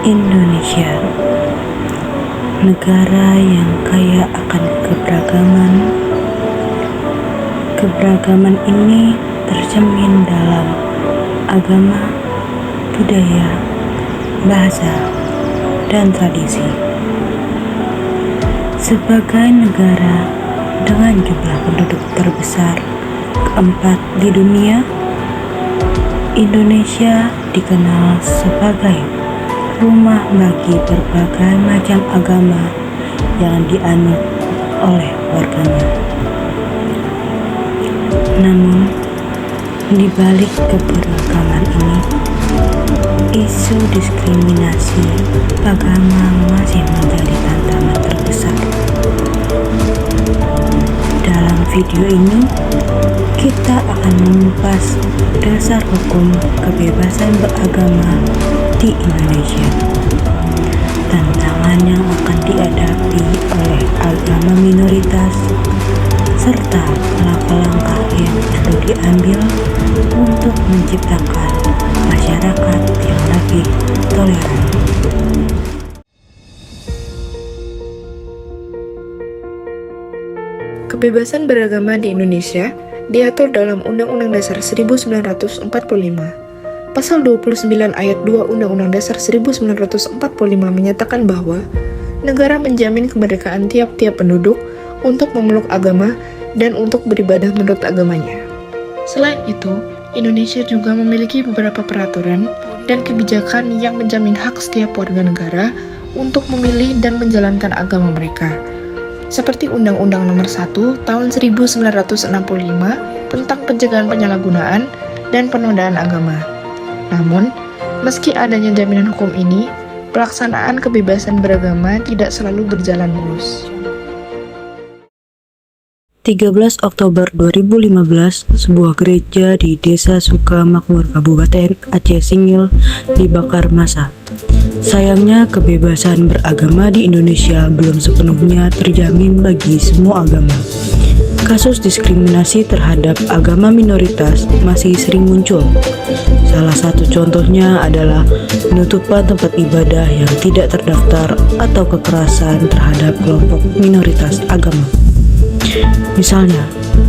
Indonesia, negara yang kaya akan keberagaman. Keberagaman ini tercermin dalam agama, budaya, bahasa, dan tradisi. Sebagai negara dengan jumlah penduduk terbesar keempat di dunia, Indonesia dikenal sebagai rumah bagi berbagai macam agama yang dianut oleh warganya. Namun, di balik keberagaman ini, isu diskriminasi agama masih menjadi tantangan terbesar. Dalam video ini, kita akan mengupas dasar hukum kebebasan beragama di Indonesia, tantangan yang akan dihadapi oleh agama minoritas, serta langkah-langkah yang perlu diambil untuk menciptakan masyarakat yang lebih toleran. Kebebasan beragama di Indonesia diatur dalam Undang-Undang Dasar 1945. Pasal 29 ayat 2 Undang-Undang Dasar 1945 menyatakan bahwa negara menjamin kemerdekaan tiap-tiap penduduk untuk memeluk agama dan untuk beribadah menurut agamanya. Selain itu, Indonesia juga memiliki beberapa peraturan dan kebijakan yang menjamin hak setiap warga negara untuk memilih dan menjalankan agama mereka, seperti Undang-Undang Nomor 1 Tahun 1965 tentang pencegahan penyalahgunaan dan penodaan agama. Namun, meski adanya jaminan hukum ini, pelaksanaan kebebasan beragama tidak selalu berjalan mulus. 13 Oktober 2015, sebuah gereja di Desa Sukamakmur, Kabupaten Aceh Singil dibakar massa. Sayangnya, kebebasan beragama di Indonesia belum sepenuhnya terjamin bagi semua agama. Kasus diskriminasi terhadap agama minoritas masih sering muncul. Salah satu contohnya adalah penutupan tempat ibadah yang tidak terdaftar atau kekerasan terhadap kelompok minoritas agama. Misalnya,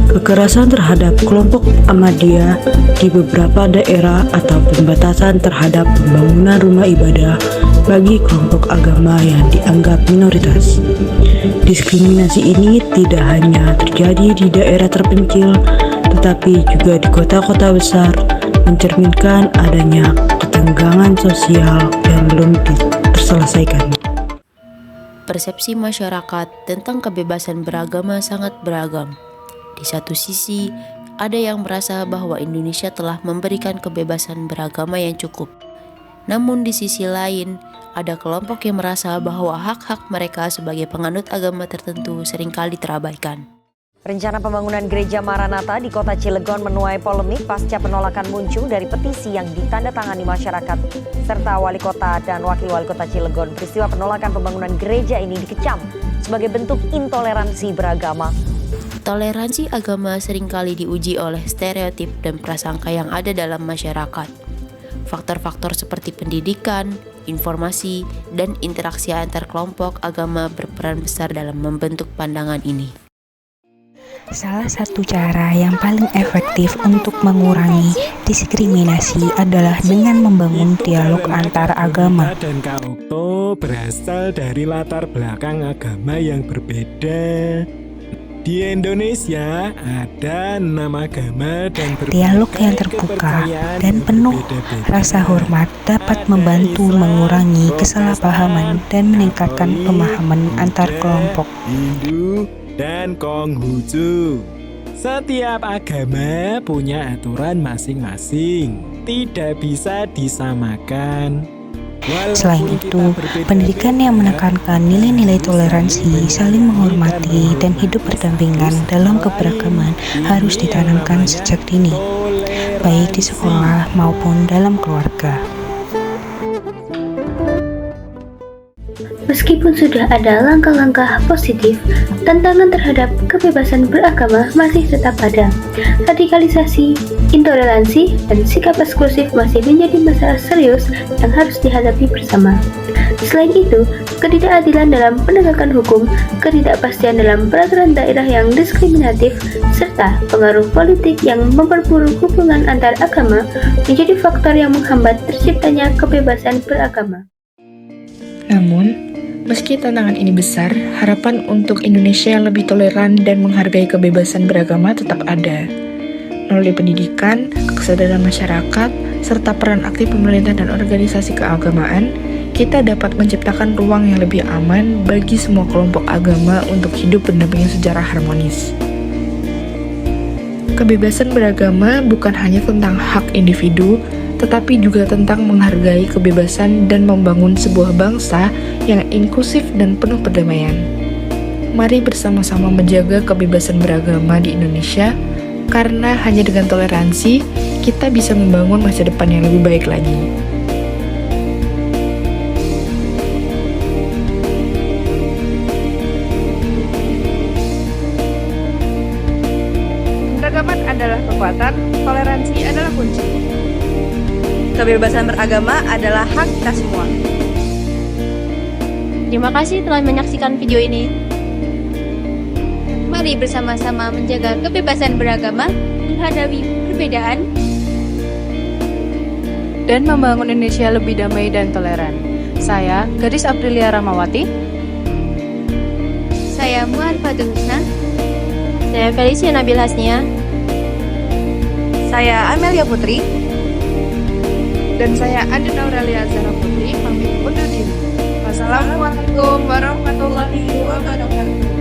kekerasan terhadap kelompok Ahmadiyah di beberapa daerah atau pembatasan terhadap pembangunan rumah ibadah bagi kelompok agama yang dianggap minoritas. Diskriminasi ini tidak hanya terjadi di daerah terpencil, tetapi juga di kota-kota besar, mencerminkan adanya ketegangan sosial yang belum terselesaikan. Persepsi masyarakat tentang kebebasan beragama sangat beragam. Di satu sisi, ada yang merasa bahwa Indonesia telah memberikan kebebasan beragama yang cukup. Namun di sisi lain, ada kelompok yang merasa bahwa hak-hak mereka sebagai penganut agama tertentu seringkali terabaikan. Rencana pembangunan gereja Maranatha di kota Cilegon menuai polemik pasca penolakan muncul dari petisi yang ditandatangani masyarakat serta wali kota dan wakil wali kota Cilegon. Peristiwa penolakan pembangunan gereja ini dikecam sebagai bentuk intoleransi beragama. Toleransi agama seringkali diuji oleh stereotip dan prasangka yang ada dalam masyarakat. Faktor-faktor seperti pendidikan, informasi, dan interaksi antar kelompok agama berperan besar dalam membentuk pandangan ini. Salah satu cara yang paling efektif untuk mengurangi diskriminasi adalah dengan membangun dialog antar agama. Dan Kak Okto berasal dari latar belakang agama yang berbeda. Di Indonesia ada 6 agama dan dialog yang terbuka dan penuh rasa hormat dapat membantu mengurangi kesalahpahaman dan meningkatkan pemahaman antar kelompok. Hindu dan Konghucu. Setiap agama punya aturan masing-masing, tidak bisa disamakan. Selain itu, pendidikan yang menekankan nilai-nilai toleransi, saling menghormati, dan hidup berdampingan dalam keberagaman harus ditanamkan sejak dini, baik di sekolah maupun dalam keluarga. Meskipun sudah ada langkah-langkah positif, tantangan terhadap kebebasan beragama masih tetap ada. Radikalisasi, intoleransi, dan sikap eksklusif masih menjadi masalah serius yang harus dihadapi bersama. Selain itu, ketidakadilan dalam penegakan hukum, ketidakpastian dalam peraturan daerah yang diskriminatif, serta pengaruh politik yang memperburuk hubungan antar agama menjadi faktor yang menghambat terciptanya kebebasan beragama. Namun, meski tantangan ini besar, harapan untuk Indonesia yang lebih toleran dan menghargai kebebasan beragama tetap ada. Melalui pendidikan, kesadaran masyarakat, serta peran aktif pemerintah dan organisasi keagamaan, kita dapat menciptakan ruang yang lebih aman bagi semua kelompok agama untuk hidup berdampingan secara harmonis. Kebebasan beragama bukan hanya tentang hak individu, tetapi juga tentang menghargai kebebasan dan membangun sebuah bangsa yang inklusif dan penuh perdamaian. Mari bersama-sama menjaga kebebasan beragama di Indonesia, karena hanya dengan toleransi, kita bisa membangun masa depan yang lebih baik lagi. Keberagaman adalah kekuatan, toleransi adalah kunci. Kebebasan beragama adalah hak kita semua. Terima kasih telah menyaksikan video ini. Mari bersama-sama menjaga kebebasan beragama, menghadapi perbedaan, Dan membangun Indonesia lebih damai dan toleran. Saya, Gadis Aprilia Ramawati. Saya Muhan Fatul Husna. Saya Felicia Nabil Hasnia. Saya Amelia Putri. Dan saya Andin Aurelia Zara Putri, pamit undur diri. Wassalamualaikum warahmatullahi wabarakatuh.